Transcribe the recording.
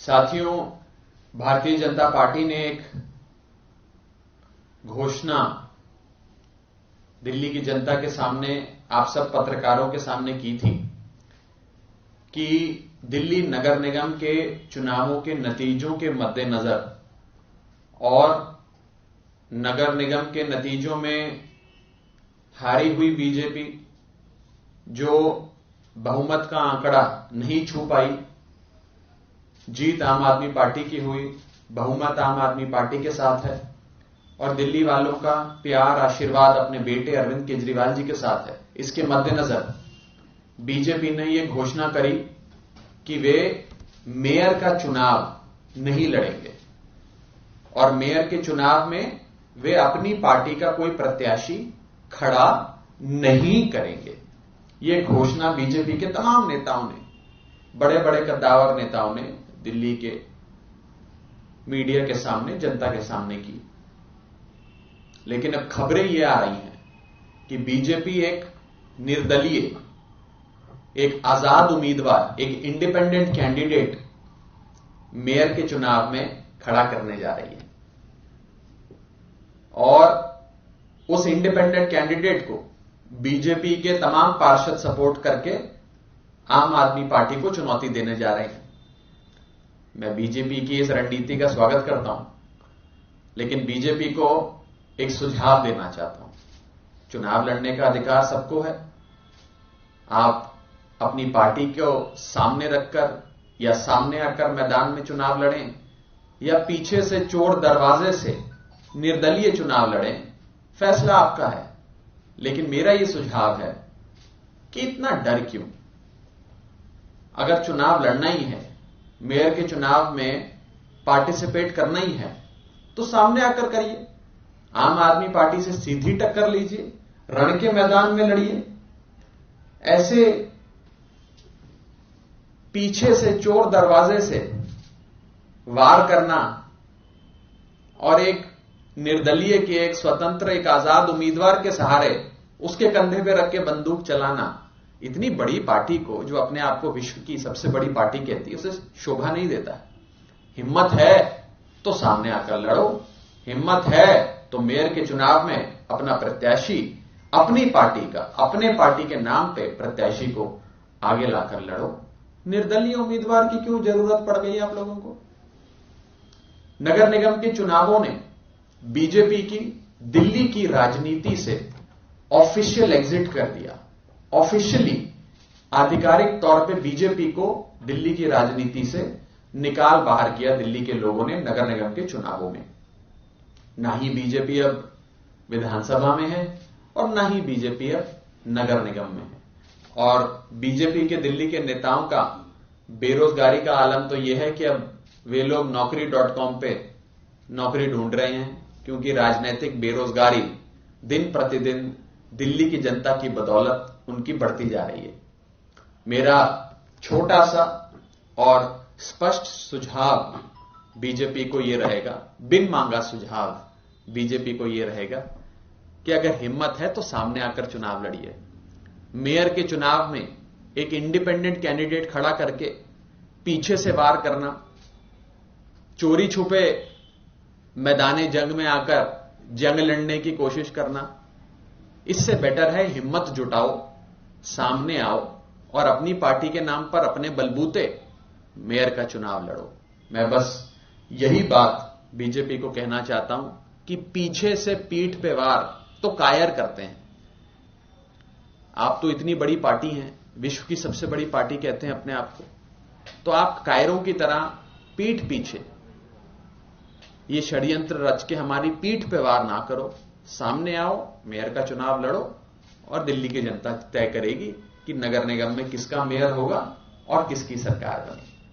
साथियों, भारतीय जनता पार्टी ने एक घोषणा दिल्ली की जनता के सामने, आप सब पत्रकारों के सामने की थी कि दिल्ली नगर निगम के चुनावों के नतीजों के मद्देनजर और नगर निगम के नतीजों में हारी हुई बीजेपी जो बहुमत का आंकड़ा नहीं छू पाई, जीत आम आदमी पार्टी की हुई, बहुमत आम आदमी पार्टी के साथ है और दिल्ली वालों का प्यार आशीर्वाद अपने बेटे अरविंद केजरीवाल जी के साथ है। इसके मद्देनजर बीजेपी ने यह घोषणा करी कि वे मेयर का चुनाव नहीं लड़ेंगे और मेयर के चुनाव में वे अपनी पार्टी का कोई प्रत्याशी खड़ा नहीं करेंगे। यह घोषणा बीजेपी के तमाम नेताओं ने, बड़े बड़े कद्दावर नेताओं ने दिल्ली के मीडिया के सामने, जनता के सामने की। लेकिन अब खबरें यह आ रही हैं कि बीजेपी एक निर्दलीय, एक आजाद उम्मीदवार, एक इंडिपेंडेंट कैंडिडेट मेयर के चुनाव में खड़ा करने जा रही है और उस इंडिपेंडेंट कैंडिडेट को बीजेपी के तमाम पार्षद सपोर्ट करके आम आदमी पार्टी को चुनौती देने जा रहे हैं। मैं बीजेपी की इस रणनीति का स्वागत करता हूं, लेकिन बीजेपी को एक सुझाव देना चाहता हूं। चुनाव लड़ने का अधिकार सबको है। आप अपनी पार्टी को सामने रखकर या सामने आकर मैदान में चुनाव लड़ें या पीछे से चोर दरवाजे से निर्दलीय चुनाव लड़ें, फैसला आपका है। लेकिन मेरा यह सुझाव है कि इतना डर क्यों? अगर चुनाव लड़ना ही है, मेयर के चुनाव में पार्टिसिपेट करना ही है, तो सामने आकर करिए। आम आदमी पार्टी से सीधी टक्कर लीजिए, रण के मैदान में लड़िए। ऐसे पीछे से चोर दरवाजे से वार करना और एक निर्दलीय के, एक स्वतंत्र, एक आजाद उम्मीदवार के सहारे उसके कंधे पे रख के बंदूक चलाना, इतनी बड़ी पार्टी को, जो अपने आप को विश्व की सबसे बड़ी पार्टी कहती है, उसे शोभा नहीं देता है। हिम्मत है तो सामने आकर लड़ो, हिम्मत है तो मेयर के चुनाव में अपना प्रत्याशी, अपनी पार्टी का, अपने पार्टी के नाम पे प्रत्याशी को आगे लाकर लड़ो। निर्दलीय उम्मीदवार की क्यों जरूरत पड़ गई आप लोगों को? नगर निगम के चुनावों ने बीजेपी की दिल्ली की राजनीति से ऑफिशियल एग्जिट कर दिया। ऑफिशियली, आधिकारिक तौर पे बीजेपी को दिल्ली की राजनीति से निकाल बाहर किया दिल्ली के लोगों ने नगर निगम के चुनावों में। ना ही बीजेपी अब विधानसभा में है और ना ही बीजेपी अब नगर निगम में है। और बीजेपी के दिल्ली के नेताओं का बेरोजगारी का आलम तो यह है कि अब वे लोग naukri.com पे नौकरी ढूंढ रहे हैं, क्योंकि राजनीतिक बेरोजगारी दिन प्रतिदिन दिल्ली की जनता की बदौलत उनकी बढ़ती जा रही है। मेरा छोटा सा और स्पष्ट सुझाव बीजेपी को यह रहेगा, बिन मांगा सुझाव बीजेपी को यह रहेगा कि अगर हिम्मत है तो सामने आकर चुनाव लड़िए। मेयर के चुनाव में एक इंडिपेंडेंट कैंडिडेट खड़ा करके पीछे से वार करना, चोरी छुपे मैदाने जंग में आकर जंग लड़ने की कोशिश करना, इससे बेटर है हिम्मत जुटाओ, सामने आओ और अपनी पार्टी के नाम पर अपने बलबूते मेयर का चुनाव लड़ो। मैं बस यही बात बीजेपी को कहना चाहता हूं कि पीछे से पीठ पे वार तो कायर करते हैं। आप तो इतनी बड़ी पार्टी हैं, विश्व की सबसे बड़ी पार्टी कहते हैं अपने आप को, तो आप कायरों की तरह पीठ पीछे ये षड्यंत्र रच के हमारी पीठ पे वार ना करो। सामने आओ, मेयर का चुनाव लड़ो और दिल्ली की जनता तय करेगी कि नगर निगम में किसका मेयर होगा और किसकी सरकार बनेगी।